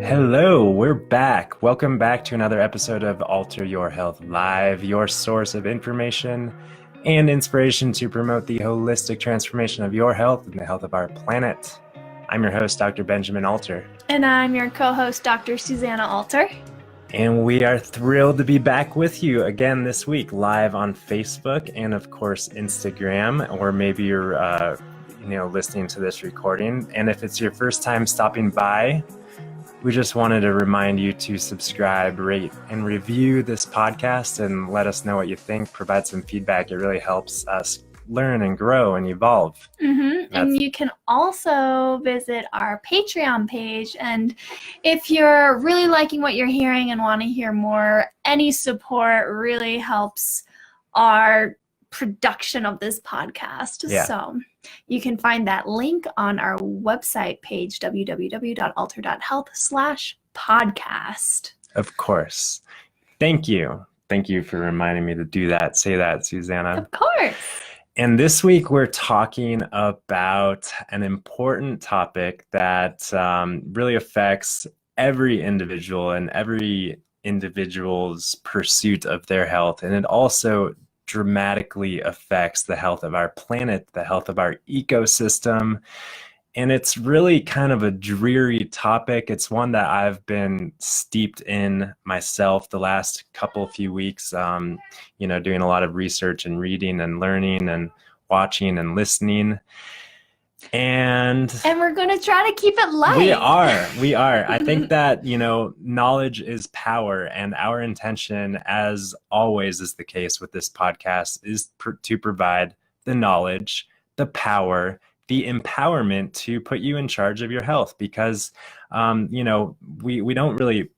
Hello, we're back. Welcome back to another episode of Alter Your Health Live, your source of information and inspiration to promote the holistic transformation of your health and the health of our planet. I'm your host, Dr. Benjamin Alter. And I'm your co-host, Dr. Susanna Alter. And we are thrilled to be back with you again this week, live on Facebook and, of course, Instagram, or maybe you're listening to this recording. And if it's your first time stopping by, we just wanted to remind you to subscribe, rate, and review this podcast and let us know what you think. Provide some feedback. It really helps us learn and grow and evolve. And you can also visit our Patreon page. And if you're really liking what you're hearing and want to hear more, any support really helps our production of this podcast. Yeah. So you can find that link on our website page, www.alter.health/podcast. Of course. Thank you. Thank you for reminding me to do that. Say that, Susanna. Of course. And this week we're talking about an important topic that really affects every individual and every individual's pursuit of their health. And it also dramatically affects the health of our planet, the health of our ecosystem. And it's really kind of a dreary topic. It's one that I've been steeped in myself the last few weeks, doing a lot of research and reading and learning and watching and listening. And we're going to try to keep it light. We are. I think that, knowledge is power, and our intention, as always is the case with this podcast, is to provide the knowledge, the power, the empowerment to put you in charge of your health, because, we don't really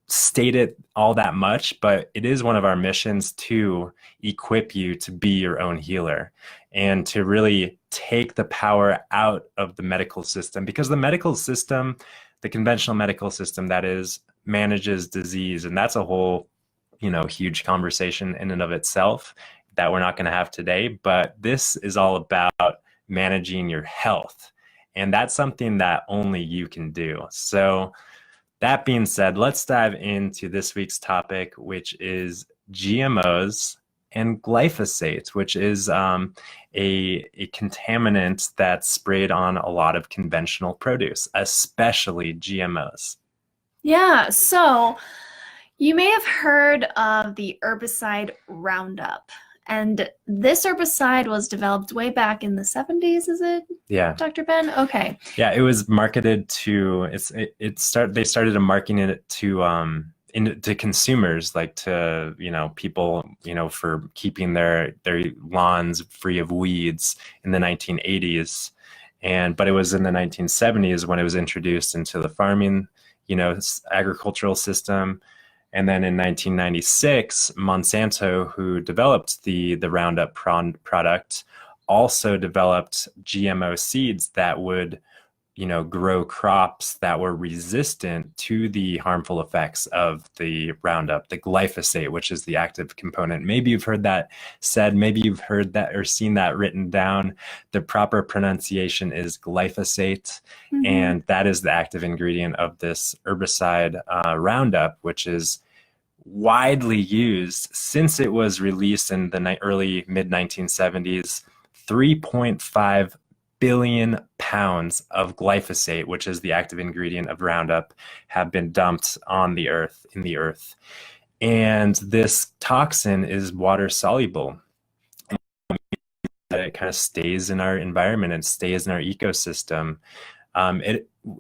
state it all that much, but it is one of our missions to equip you to be your own healer and to really take the power out of the medical system, because the medical system, the conventional medical system, that is, manages disease. And that's a whole, huge conversation in and of itself that we're not going to have today. But this is all about managing your health. And that's something that only you can do. So that being said, let's dive into this week's topic, which is GMOs and glyphosate, which is a contaminant that's sprayed on a lot of conventional produce, especially GMOs. Yeah, so you may have heard of the herbicide RoundUp. And this herbicide was developed way back in the 70s, is it? Yeah. Dr. Ben? Okay. Yeah, it was marketed to, they started marketing it to consumers, like to, people, for keeping their lawns free of weeds in the 1980s. But it was in the 1970s when it was introduced into the farming, agricultural system. And then in 1996, Monsanto, who developed the RoundUp product, also developed GMO seeds that would, grow crops that were resistant to the harmful effects of the RoundUp, the glyphosate, which is the active component. Maybe you've heard that said, maybe you've heard that or seen that written down. The proper pronunciation is glyphosate, and that is the active ingredient of this herbicide RoundUp, which is widely used since it was released in the early mid-1970s. 3.5 billion pounds of glyphosate, which is the active ingredient of RoundUp, have been dumped in the earth. And this toxin is water soluble. It kind of stays in our environment and stays in our ecosystem.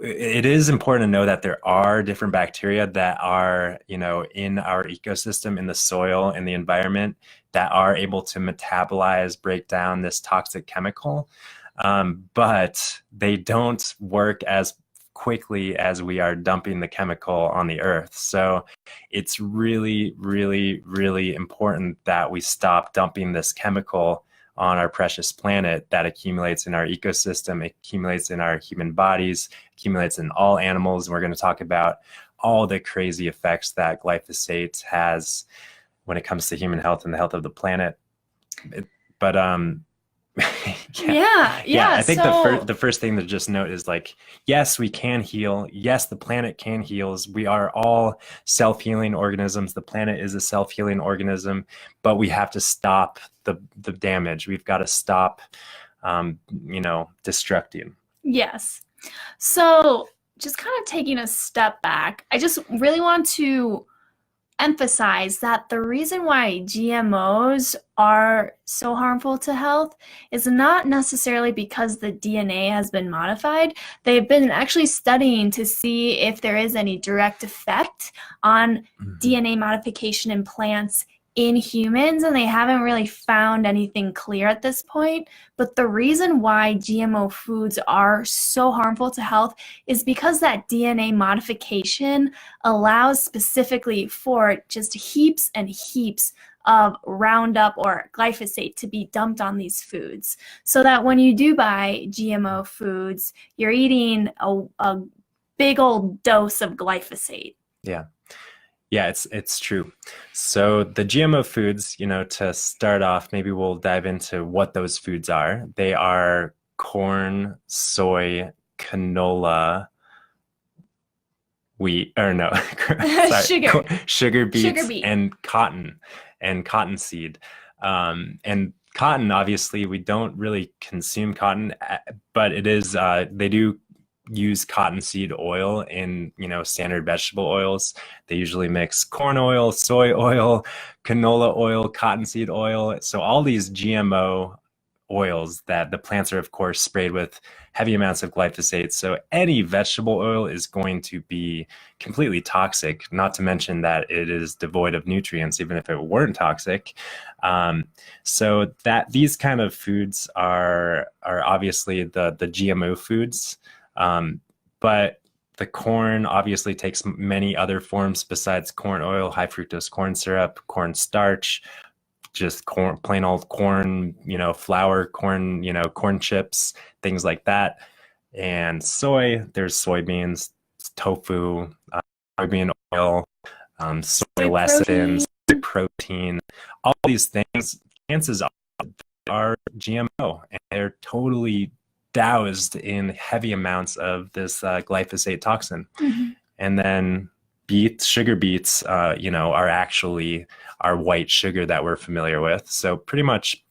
It is important to know that there are different bacteria that are, in our ecosystem, in the soil, in the environment, that are able to metabolize, break down this toxic chemical. But they don't work as quickly as we are dumping the chemical on the earth. So it's really, really, really important that we stop dumping this chemical on our precious planet that accumulates in our ecosystem, accumulates in our human bodies, accumulates in all animals. And we're going to talk about all the crazy effects that glyphosate has when it comes to human health and the health of the planet. Yeah. I think So the first thing to just note is like, yes, we can heal. Yes, the planet can heal. We are all self-healing organisms. The planet is a self-healing organism, but we have to stop the damage. We've got to stop, destructing. yes. So just kind of taking a step back, I just really want to emphasize that the reason why GMOs are so harmful to health is not necessarily because the DNA has been modified. They've been actually studying to see if there is any direct effect on DNA modification in plants in humans, and they haven't really found anything clear at this point. But the reason why GMO foods are so harmful to health is because that DNA modification allows specifically for just heaps and heaps of RoundUp or glyphosate to be dumped on these foods, so that when you do buy GMO foods, you're eating a big old dose of glyphosate. Yeah. Yeah, it's true. So the GMO foods, to start off, maybe we'll dive into what those foods are. They are corn, soy, canola, wheat, or no, sorry, sugar beets, and cottonseed. And cotton, obviously, we don't really consume cotton, but it is, they do use cottonseed oil in, standard vegetable oils. They usually mix corn oil, soy oil, canola oil, cottonseed oil. So all these GMO oils that the plants are, of course, sprayed with heavy amounts of glyphosate. So any vegetable oil is going to be completely toxic, not to mention that it is devoid of nutrients, even if it weren't toxic. So that these kind of foods are obviously the GMO foods. But the corn obviously takes many other forms besides corn oil, high fructose corn syrup, corn starch, just corn, plain old corn, flour, corn, corn chips, things like that. And soy, there's soybeans, tofu, soybean oil, soy lecithin, soy protein, all these things, chances are GMO, and they're totally doused in heavy amounts of this glyphosate toxin. And then sugar beets, are actually our white sugar that we're familiar with. So pretty much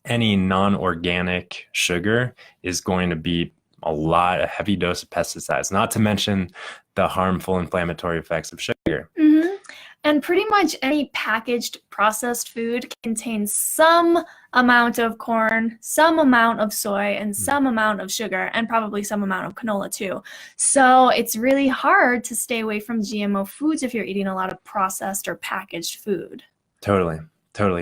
any non-organic sugar is going to be a heavy dose of pesticides, not to mention the harmful inflammatory effects of sugar. And pretty much any packaged processed food contains some amount of corn, some amount of soy, and some amount of sugar, and probably some amount of canola too. So it's really hard to stay away from GMO foods if you're eating a lot of processed or packaged food. Totally.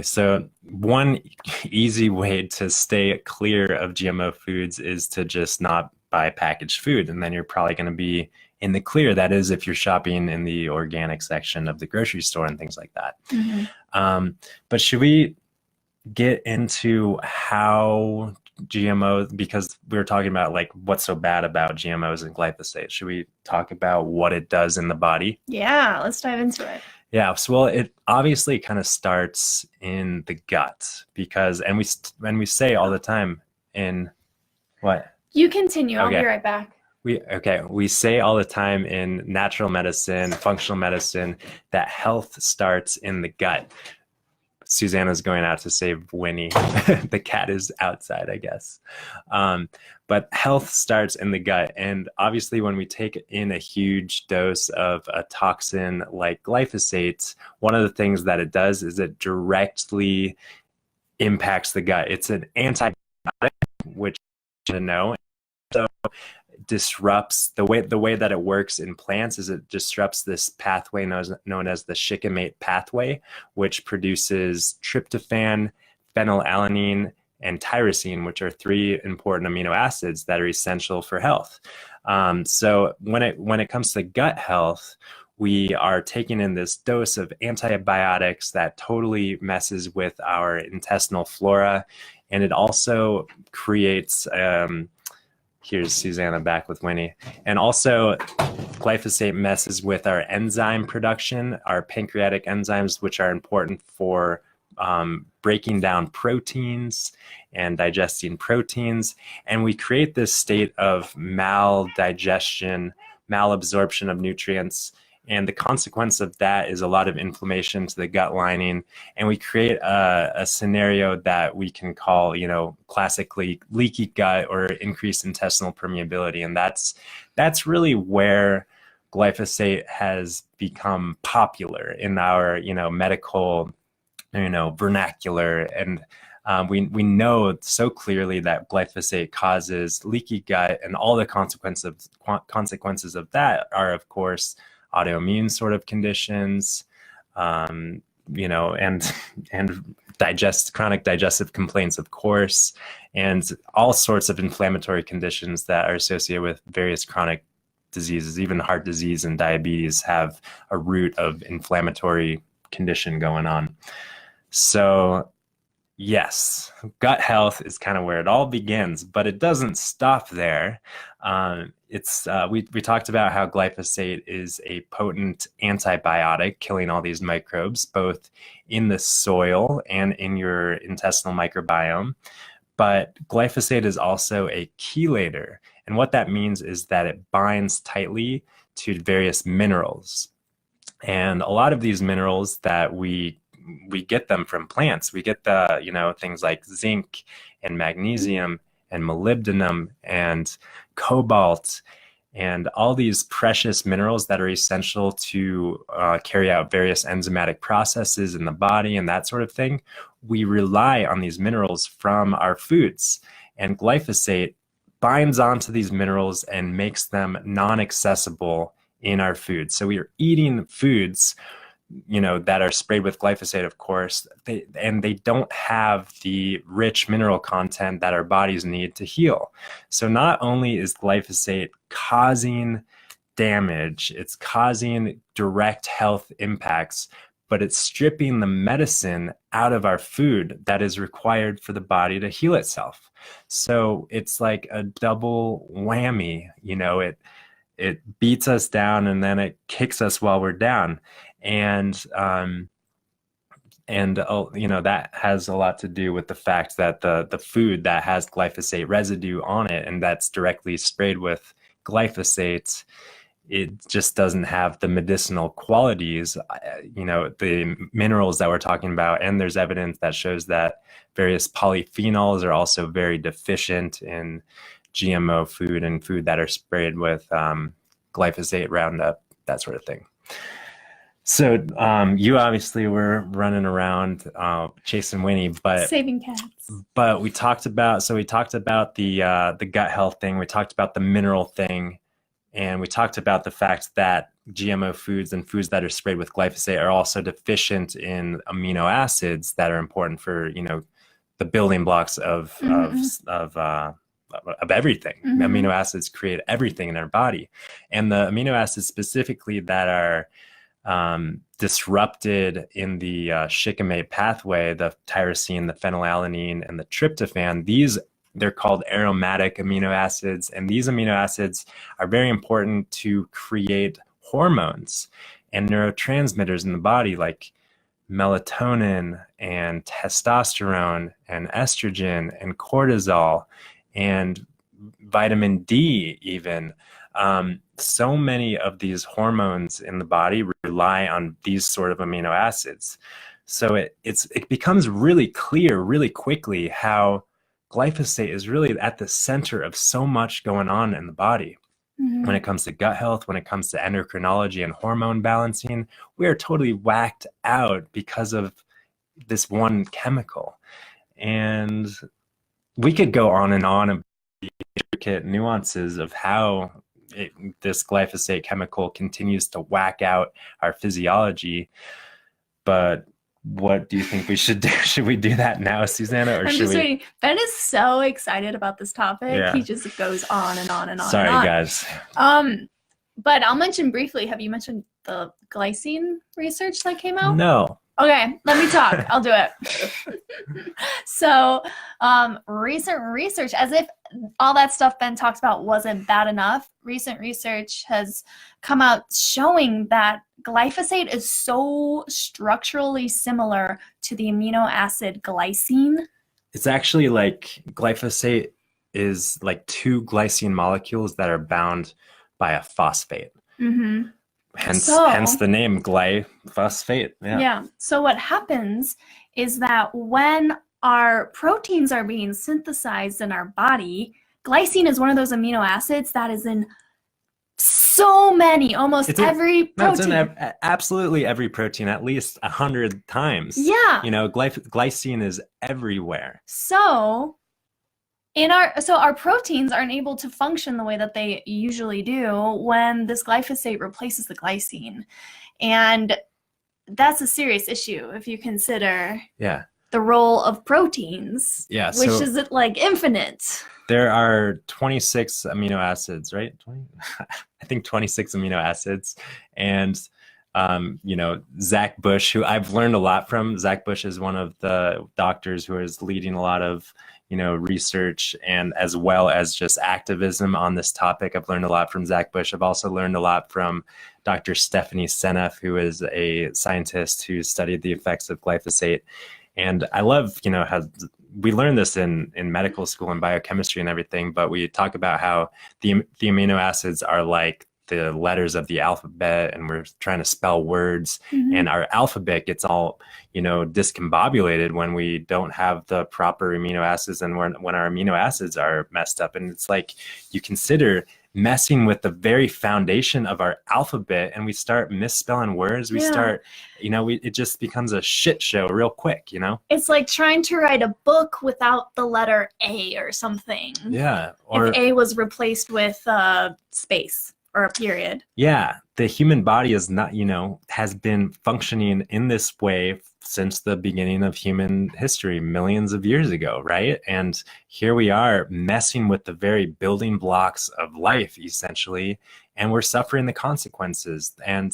So one easy way to stay clear of GMO foods is to just not buy packaged food, and then you're probably going to be in the clear. That is, if you're shopping in the organic section of the grocery store and things like that. But should we get into how GMOs, because we were talking about like what's so bad about GMOs and glyphosate, should we talk about what it does in the body? Yeah, let's dive into it. Yeah, so well, it obviously kind of starts in the gut, because, and we say all the time in what? You continue. I'll be right back. We say all the time in natural medicine, functional medicine, that health starts in the gut. Susanna's going out to save Winnie. The cat is outside, I guess. But health starts in the gut. And obviously, when we take in a huge dose of a toxin like glyphosate, one of the things that it does is it directly impacts the gut. It's an antibiotic, which you know. So disrupts the way that it works in plants is it disrupts this pathway known as the shikimate pathway, which produces tryptophan, phenylalanine, and tyrosine, which are three important amino acids that are essential for health. So when it comes to gut health, we are taking in this dose of antibiotics that totally messes with our intestinal flora, and it also creates here's Susanna back with Winnie. And also, glyphosate messes with our enzyme production, our pancreatic enzymes, which are important for breaking down proteins and digesting proteins. And we create this state of maldigestion, malabsorption of nutrients. And the consequence of that is a lot of inflammation to the gut lining. And we create a scenario that we can call, classically leaky gut or increased intestinal permeability. And that's really where glyphosate has become popular in our, medical, vernacular. And we know so clearly that glyphosate causes leaky gut, and all the consequences of that are, of course, autoimmune sort of conditions, and chronic digestive complaints, of course, and all sorts of inflammatory conditions that are associated with various chronic diseases. Even heart disease and diabetes have a root of inflammatory condition going on. So yes, gut health is kind of where it all begins, but it doesn't stop there. We talked about how glyphosate is a potent antibiotic, killing all these microbes, both in the soil and in your intestinal microbiome. But glyphosate is also a chelator. And what that means is that it binds tightly to various minerals. And a lot of these minerals that we get them from plants. We get things like zinc and magnesium and molybdenum and cobalt and all these precious minerals that are essential to carry out various enzymatic processes in the body and that sort of thing. We rely on these minerals from our foods, and glyphosate binds onto these minerals and makes them non-accessible in our food. So we are eating foods that are sprayed with glyphosate, of course, and they don't have the rich mineral content that our bodies need to heal. So not only is glyphosate causing damage, it's causing direct health impacts, but it's stripping the medicine out of our food that is required for the body to heal itself. So it's like a double whammy, it beats us down and then it kicks us while we're down. And that has a lot to do with the fact that the food that has glyphosate residue on it and that's directly sprayed with glyphosate, it just doesn't have the medicinal qualities, the minerals that we're talking about. And there's evidence that shows that various polyphenols are also very deficient in GMO food and food that are sprayed with glyphosate, RoundUp, that sort of thing. So you obviously were running around chasing Winnie, but saving cats. But we talked about the gut health thing. We talked about the mineral thing, and we talked about the fact that GMO foods and foods that are sprayed with glyphosate are also deficient in amino acids that are important for the building blocks of everything. Mm-hmm. Amino acids create everything in our body, and the amino acids specifically that are disrupted in the shikimate pathway, the tyrosine, the phenylalanine, and the tryptophan. They're called aromatic amino acids, and these amino acids are very important to create hormones and neurotransmitters in the body, like melatonin and testosterone and estrogen and cortisol and vitamin D even. So many of these hormones in the body rely on these sort of amino acids. So it becomes really clear really quickly how glyphosate is really at the center of so much going on in the body. Mm-hmm. When it comes to gut health, when it comes to endocrinology and hormone balancing, we are totally whacked out because of this one chemical. And we could go on and the intricate nuances of how this glyphosate chemical continues to whack out our physiology. But what do you think we should do? Should we do that now, Susanna, or I'm should just we? Waiting. Ben is so excited about this topic. Yeah. He just goes on and on and on. Sorry, and on. Guys. But I'll mention briefly. Have you mentioned the glycine research that came out? No. Okay, let me talk. I'll do it. So, recent research, as if all that stuff Ben talks about wasn't bad enough, recent research has come out showing that glyphosate is so structurally similar to the amino acid glycine. It's actually like glyphosate is like two glycine molecules that are bound by a phosphate. Mm-hmm. Hence the name glyphosate. Yeah. So what happens is that when our proteins are being synthesized in our body, glycine is one of those amino acids that is in so many, almost every protein. No, it's in absolutely every protein, at least 100 times. Yeah. You know, glycine is everywhere. So our proteins aren't able to function the way that they usually do when this glyphosate replaces the glycine. And that's a serious issue if you consider the role of proteins, which is like infinite. There are 26 amino acids, right? I think 26 amino acids. And, you know, Zach Bush, who I've learned a lot from. Zach Bush is one of the doctors who is leading a lot of, you know, research and as well as just activism on this topic. I've learned a lot from Zach Bush. I've also learned a lot from Dr. Stephanie Seneff, who is a scientist who studied the effects of glyphosate. And I love, you know, how we learn this in medical school and biochemistry and everything, but we talk about how the amino acids are like the letters of the alphabet, and we're trying to spell words, and our alphabet gets all, you know, discombobulated when we don't have the proper amino acids and when our amino acids are messed up. And it's like you consider messing with the very foundation of our alphabet and we start misspelling words. We start, you know, it just becomes a shit show real quick, you know? It's like trying to write a book without the letter A or something. Yeah. Or if A was replaced with space or a period. Yeah. The human body is not, you know, has been functioning in this way since the beginning of human history, millions of years ago, right? And here we are messing with the very building blocks of life, essentially, and we're suffering the consequences. And,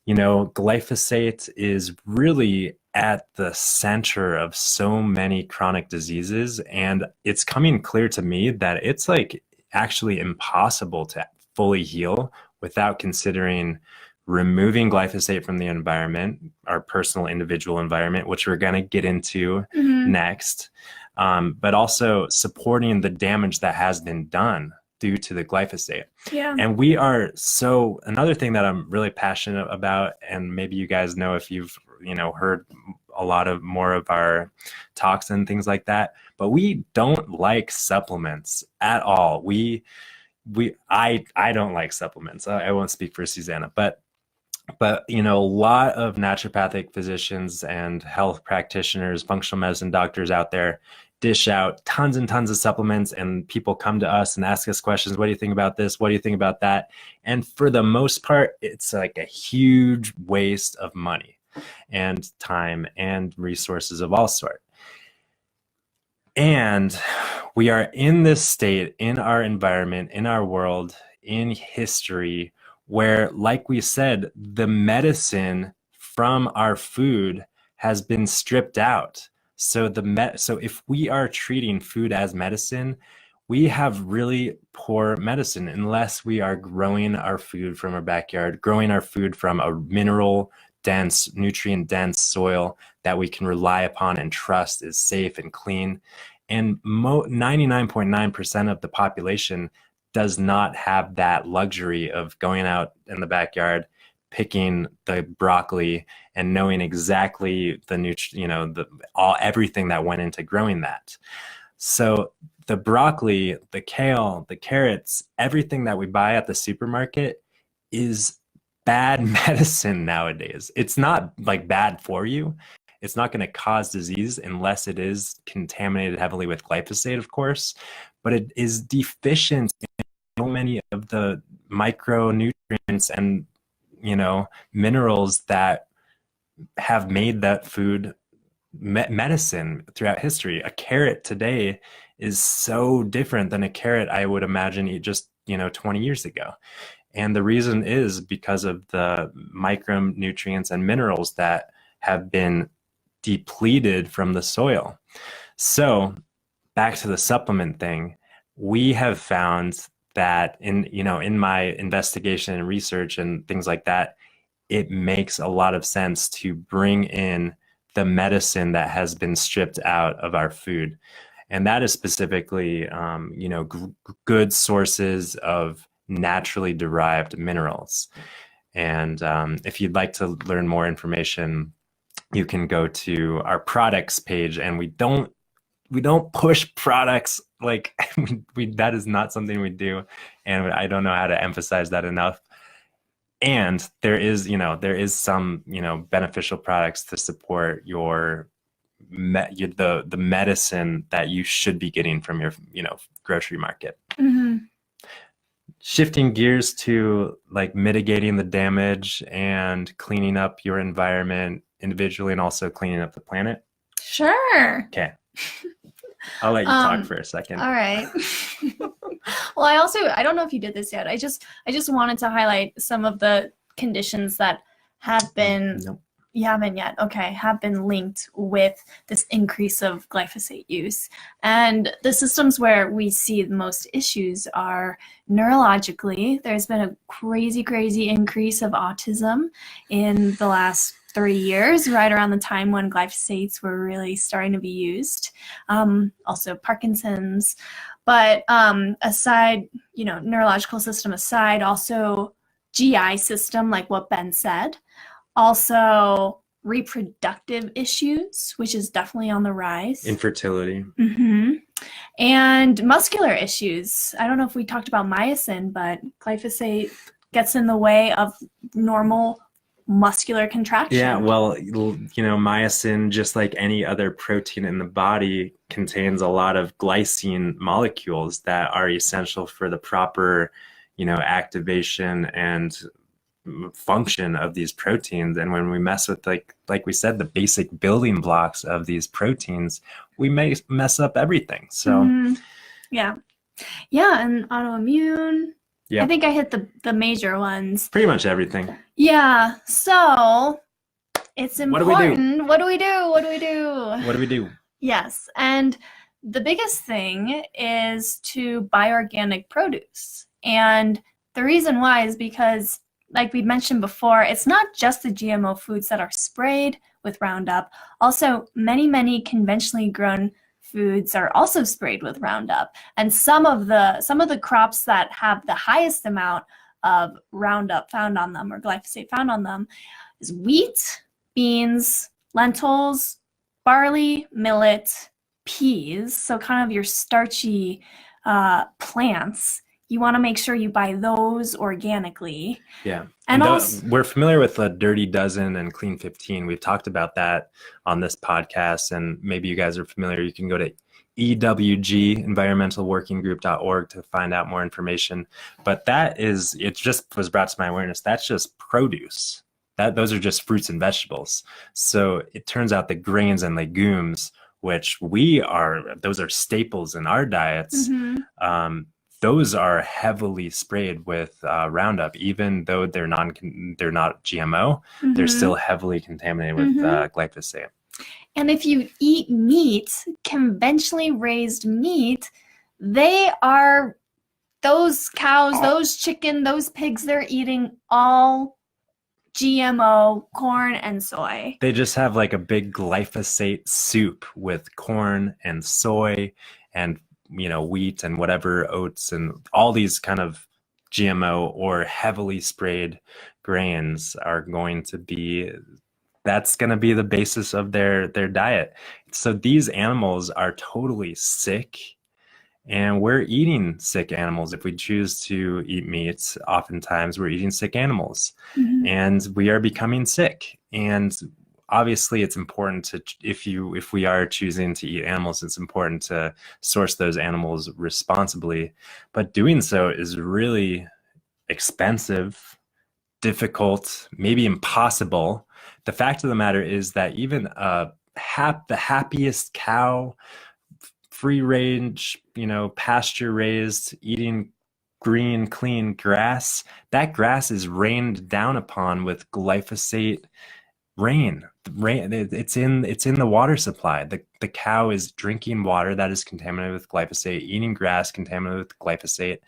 you know, glyphosate is really at the center of so many chronic diseases. And it's coming clear to me that it's like actually impossible to fully heal without considering removing glyphosate from the environment, our personal individual environment, which we're going to get into next, but also supporting the damage that has been done due to the glyphosate. Yeah. And another thing that I'm really passionate about, and maybe you guys know if you've, you know, heard a lot of more of our talks and things like that, but we don't like supplements at all. I don't like supplements. I won't speak for Susanna, but you know, a lot of naturopathic physicians and health practitioners, functional medicine doctors out there dish out tons and tons of supplements, and people come to us and ask us questions. What do you think about this? What do you think about that? And for the most part, it's like a huge waste of money and time and resources of all sorts. And we are in this state, in our environment, in our world, in history, where, like we said, the medicine from our food has been stripped out. So if we are treating food as medicine, we have really poor medicine unless we are growing our food from our backyard, growing our food from a mineral-dense, nutrient-dense soil that we can rely upon and trust is safe and clean. And 99.9% of the population does not have that luxury of going out in the backyard, picking the broccoli and knowing exactly everything that went into growing that. So the broccoli, the kale, the carrots, everything that we buy at the supermarket is bad medicine nowadays. It's not like bad for you. It's not going to cause disease unless it is contaminated heavily with glyphosate, of course, but it is deficient in so many of the micronutrients and, you know, minerals that have made that food medicine throughout history. A carrot today is so different than a carrot I would imagine just, 20 years ago. And the reason is because of the micronutrients and minerals that have been depleted from the soil. So back to the supplement thing, we have found that in my investigation and research and things like that, it makes a lot of sense to bring in the medicine that has been stripped out of our food. And that is specifically, good sources of naturally derived minerals. And if you'd like to learn more information, you can go to our products page. And we don't push products, like that is not something we do. And I don't know how to emphasize that enough. And there is some, beneficial products to support the medicine that you should be getting from your, grocery market. Mm-hmm. Shifting gears to like mitigating the damage and cleaning up your environment individually and also cleaning up the planet. Sure. Okay. I'll let you talk for a second. All right. Well, I don't know if you did this yet. I just wanted to highlight some of the conditions that have been, Nope. You haven't yet, okay, have been linked with this increase of glyphosate use. And the systems where we see the most issues are neurologically. There's been a crazy increase of autism in the last 30 years, right around the time when glyphosates were really starting to be used. Also Parkinson's. But aside, neurological system aside, also GI system, like what Ben said. Also reproductive issues, which is definitely on the rise. Infertility. Mm-hmm. And muscular issues. I don't know if we talked about myosin, but glyphosate gets in the way of normal muscular contraction. Yeah, well, myosin, just like any other protein in the body, contains a lot of glycine molecules that are essential for the proper, activation and function of these proteins. And when we mess with like we said, the basic building blocks of these proteins, we may mess up everything. So yeah, and autoimmune. Yeah, I think I hit the major ones. Pretty much everything. Yeah, so it's important. What do we do? Yes, and the biggest thing is to buy organic produce. And the reason why is because, like we mentioned before, it's not just the GMO foods that are sprayed with Roundup. Also, many conventionally grown foods are also sprayed with Roundup. And some of the crops that have the highest amount of Roundup found on them, or glyphosate found on them, is wheat, beans, lentils, barley, millet, peas. So kind of your starchy plants. You want to make sure you buy those organically. Yeah. And also, we're familiar with the Dirty Dozen and Clean 15. We've talked about that on this podcast, and maybe you guys are familiar. You can go to EWG, environmentalworkinggroup.org, to find out more information. But it just was brought to my awareness. That's just produce. Those are just fruits and vegetables. So it turns out that grains and legumes, which those are staples in our diets. Mm-hmm. Those are heavily sprayed with Roundup, even though they're not GMO. Mm-hmm. They're still heavily contaminated with glyphosate. And if you eat meat, conventionally raised meat, those cows, those chicken, those pigs, they're eating all GMO corn and soy. They just have like a big glyphosate soup with corn and soy and wheat and whatever, oats and all these kind of GMO or heavily sprayed grains that's going to be the basis of their diet. So these animals are totally sick, and we're eating sick animals. If we choose to eat meat, oftentimes we're eating sick animals, and we are becoming sick. And obviously, it's important to, if we are choosing to eat animals, it's important to source those animals responsibly. But doing so is really expensive, difficult, maybe impossible. The fact of the matter is that even the happiest cow, free range, pasture raised, eating green, clean grass, that grass is rained down upon with glyphosate rain. it's in the water supply. The cow is drinking water that is contaminated with glyphosate, eating grass contaminated with glyphosate,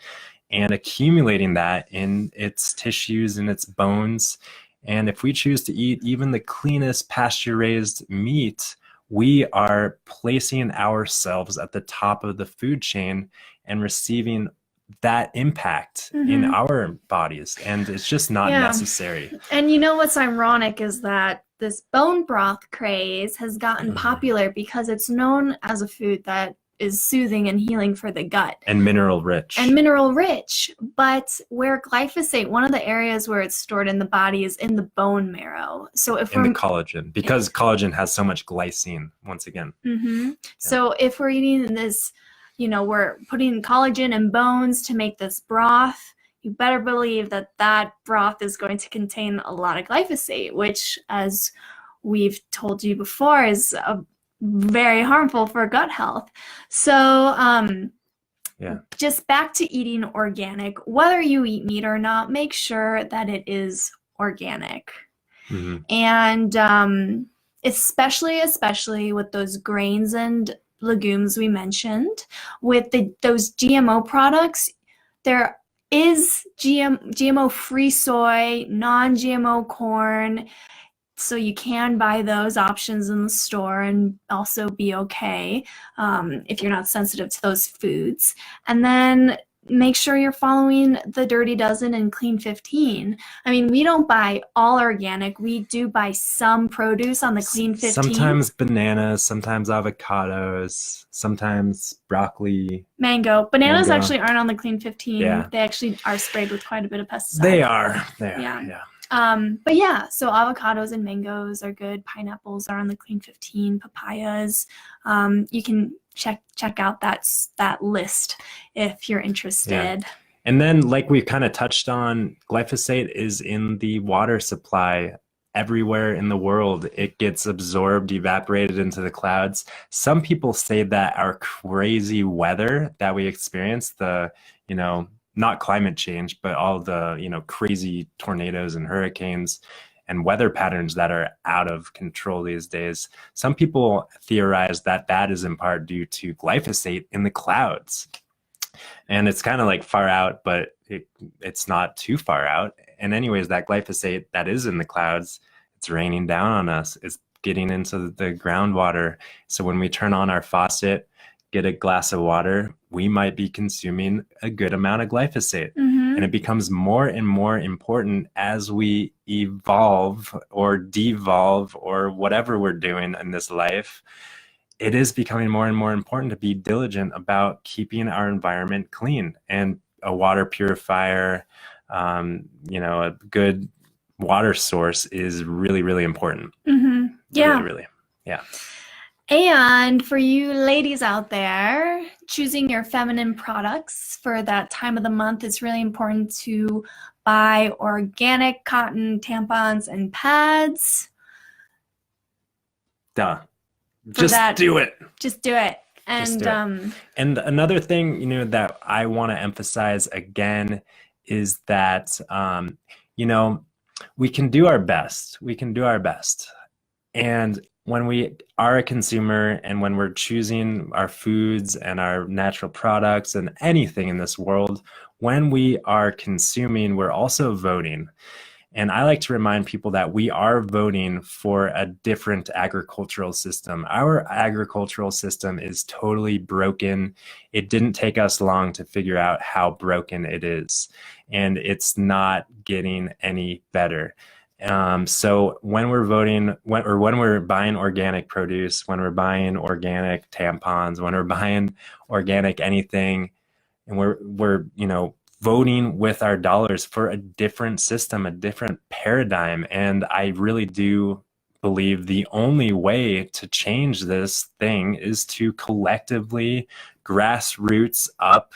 and accumulating that in its tissues and its bones. And if we choose to eat even the cleanest pasture-raised meat, we are placing ourselves at the top of the food chain and receiving that impact in our bodies, and it's just not necessary. And you know what's ironic is that this bone broth craze has gotten popular because it's known as a food that is soothing and healing for the gut. And mineral rich. But where glyphosate, one of the areas where it's stored in the body is in the bone marrow. So if in the collagen, because collagen has so much glycine, once again. So if we're eating this, we're putting collagen in bones to make this broth, you better believe that that broth is going to contain a lot of glyphosate, which, as we've told you before, is very harmful for gut health. So just back to eating organic. Whether you eat meat or not, make sure that it is organic. And especially with those grains and legumes we mentioned, with those GMO products, there is GMO-free soy, non-GMO corn, so you can buy those options in the store and also be okay if you're not sensitive to those foods. And then make sure you're following the Dirty Dozen and Clean 15. I mean, we don't buy all organic. We do buy some produce on the Clean 15. Sometimes bananas, sometimes avocados, sometimes broccoli. Mango. Bananas actually aren't on the Clean 15. Yeah. They actually are sprayed with quite a bit of pesticides. They are. But yeah, so avocados and mangoes are good. Pineapples are on the Clean 15. Papayas. You can check out that list if you're interested. Yeah. And then, like we kind of touched on, glyphosate is in the water supply everywhere in the world. It gets absorbed, evaporated into the clouds. Some people say that our crazy weather that we experience, not climate change, but all the, crazy tornadoes and hurricanes and weather patterns that are out of control these days. Some people theorize that that is in part due to glyphosate in the clouds. And it's kind of like far out, but it's not too far out. And anyways, that glyphosate that is in the clouds, it's raining down on us. It's getting into the groundwater. So when we turn on our faucet, get a glass of water, we might be consuming a good amount of glyphosate. And it becomes more and more important as we evolve or devolve or whatever we're doing in this life. It is becoming more and more important to be diligent about keeping our environment clean, and a water purifier, a good water source is really, really important. Really. Yeah. And for you ladies out there, choosing your feminine products for that time of the month, it's really important to buy organic cotton tampons and pads. Just do it. Just do it. And and another thing, that I want to emphasize again is that, we can do our best. And when we are a consumer and when we're choosing our foods and our natural products and anything in this world, when we are consuming, we're also voting. And I like to remind people that we are voting for a different agricultural system. Our agricultural system is totally broken. It didn't take us long to figure out how broken it is, and it's not getting any better. So when we're voting, when we're buying organic produce, when we're buying organic tampons, when we're buying organic anything, and we're voting with our dollars for a different system, a different paradigm. And I really do believe the only way to change this thing is to collectively, grassroots up,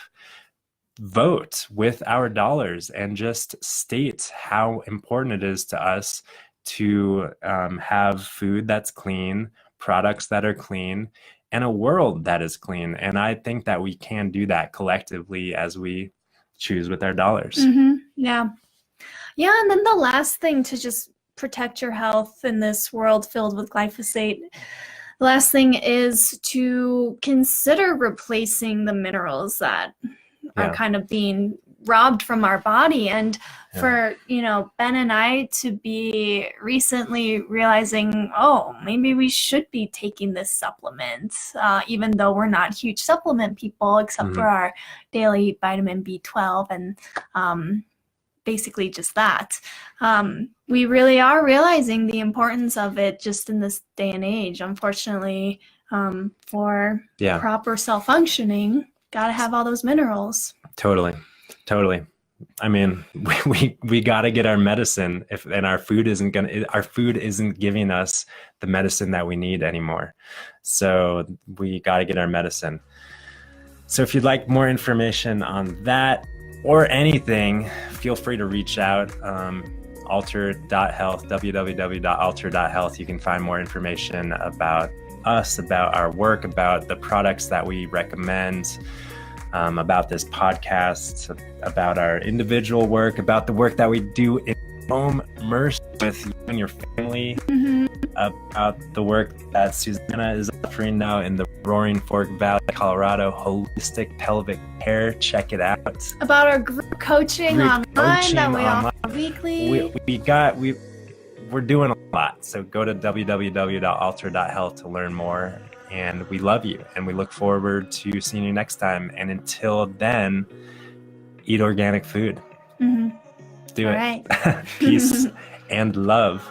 vote with our dollars and just state how important it is to us to have food that's clean, products that are clean, and a world that is clean. And I think that we can do that collectively as we choose with our dollars. Yeah. And then the last thing to just protect your health in this world filled with glyphosate, the last thing is to consider replacing the minerals that are kind of being robbed from our body. And for, you know, Ben and I to be recently realizing, oh, maybe we should be taking this supplement, even though we're not huge supplement people, except for our daily vitamin B12 and basically just that. We really are realizing the importance of it just in this day and age. Unfortunately, for proper cell functioning, got to have all those minerals. Totally. I mean, we got to get our medicine and our food isn't giving us the medicine that we need anymore. So we got to get our medicine. So if you'd like more information on that or anything, feel free to reach out. Alter.health, www.alter.health. You can find more information about us, about our work, about the products that we recommend, about this podcast, about our individual work, about the work that we do in home, immersed with you and your family, about the work that Susanna is offering now in the Roaring Fork Valley, Colorado, holistic pelvic care. Check it out. About our group coaching online that we offer weekly. We're doing a lot. So go to www.alter.health to learn more. And we love you, and we look forward to seeing you next time. And until then, eat organic food. Do it. Right. Peace and love.